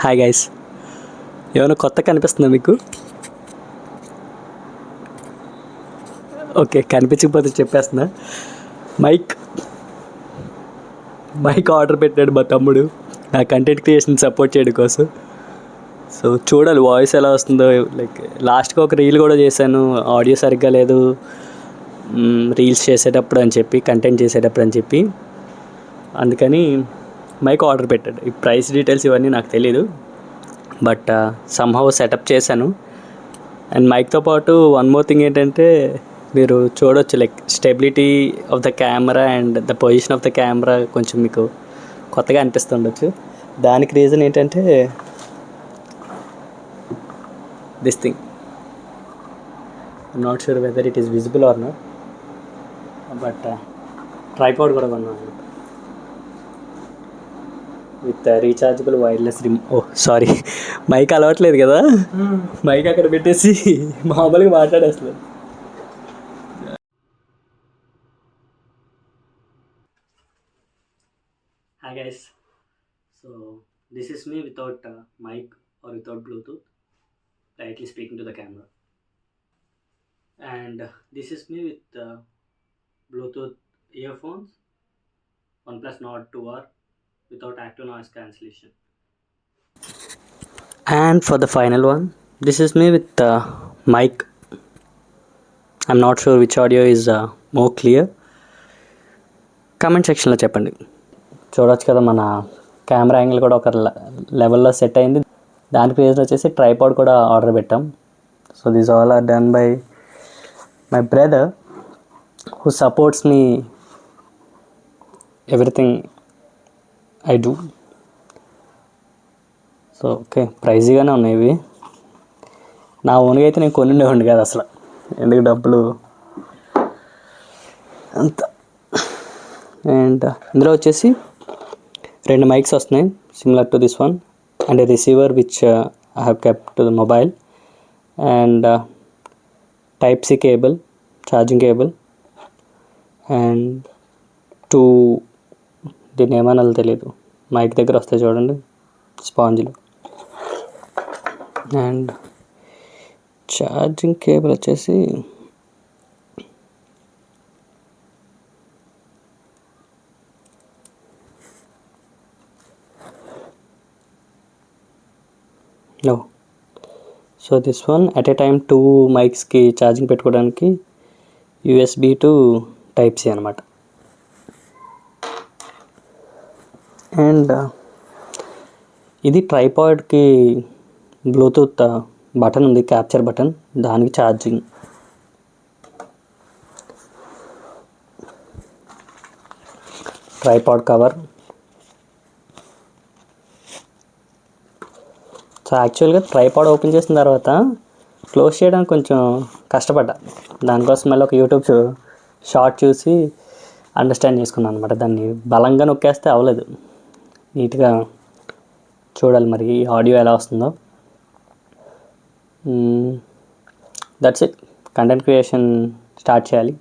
Hi guys, ఏమైనా కొత్త కనిపిస్తుందా మీకు? ఓకే, కనిపించకపోతే చెప్పేస్తున్నా. మైక్ మైక్ ఆర్డర్ పెట్టాడు మా తమ్ముడు నా కంటెంట్ క్రియేషన్ సపోర్ట్ చేయడం కోసం. సో చూడాలి వాయిస్ ఎలా వస్తుందో. లైక్ లాస్ట్గా ఒక రీల్ కూడా చేశాను, ఆడియో సరిగ్గా లేదు రీల్స్ చేసేటప్పుడు అని చెప్పి, కంటెంట్ చేసేటప్పుడు అని చెప్పి. అందుకని మైక్ ఆర్డర్ పెట్టాడు. ఈ ప్రైస్ డీటెయిల్స్ ఇవన్నీ నాకు తెలీదు, బట్ సమ్హౌ సెటప్ చేశాను. అండ్ మైక్తో పాటు వన్ మోర్ థింగ్ ఏంటంటే, మీరు చూడవచ్చు like stability of the camera and the position of the camera కొంచెం మీకు కొత్తగా అనిపిస్తుండొచ్చు. దానికి రీజన్ ఏంటంటే this thing. I'm not sure whether it is visible or not, but tripod కూడా కొన్నాను with rechargeable wireless sorry, mic అలవట్లేదు కదా, మైక్ అక్కడ పెట్టేసి మామూలుగా మాట్లాడేస్తుంది. Hi guys, so this is me without mic or without Bluetooth, directly speaking to the camera. And this is me with Bluetooth earphones, OnePlus Nord 2R without active noise cancellation. And for the final one, this is me with mic. I'm not sure which audio is more clear. Comment సెక్షన్లో చెప్పండి. చూడవచ్చు కదా, మన camera angle కూడా ఒక లెవెల్లో set అయింది. దానికి రీజన్ వచ్చేసి ట్రైపాడ్ కూడా ఆర్డర్ పెట్టాం. So these all are done by my brother who supports me everything I do. So okay, ప్రైజీగానే ఉన్నాయి ఇవి. నా ఓన్గా అయితే నేను కొని ఉండేవాడిని కాదు అసలు, ఎందుకు డబ్బులు అంత. అండ్ ఇందులో వచ్చేసి 2 మైక్స్ వస్తున్నాయి, similar to this one, and a receiver which I have kept to the mobile, and type C cable, charging cable, and 2 దీన్ని ఏమనాలో తెలియదు, మైక్ దగ్గర వస్తాయి చూడండి స్పాంజ్లు. అండ్ ఛార్జింగ్ కేబుల్ వచ్చేసి no. So this one at a time 2 మైక్స్కి charging పెట్టుకోవడానికి USB టు టైప్ సి అనమాట. అండ్ ఇది ట్రైపాడ్కి బ్లూటూత్ బటన్ ఉంది, క్యాప్చర్ బటన్, దానికి ఛార్జింగ్. Tripod cover. సో యాక్చువల్గా ట్రైపాడ్ ఓపెన్ చేసిన తర్వాత క్లోజ్ చేయడానికి కొంచెం కష్టపడ్డా. దానికోసం మళ్ళీ ఒక యూట్యూబ్ షార్ట్ చూసి అండర్స్టాండ్ చేసుకున్నాను అనమాట. దాన్ని బలంగా నొక్కేస్తే అవ్వలేదు. నీట్గా చూడాలి మరి ఆడియో ఎలా వస్తుందో. That's it. Content creation start చేయాలి.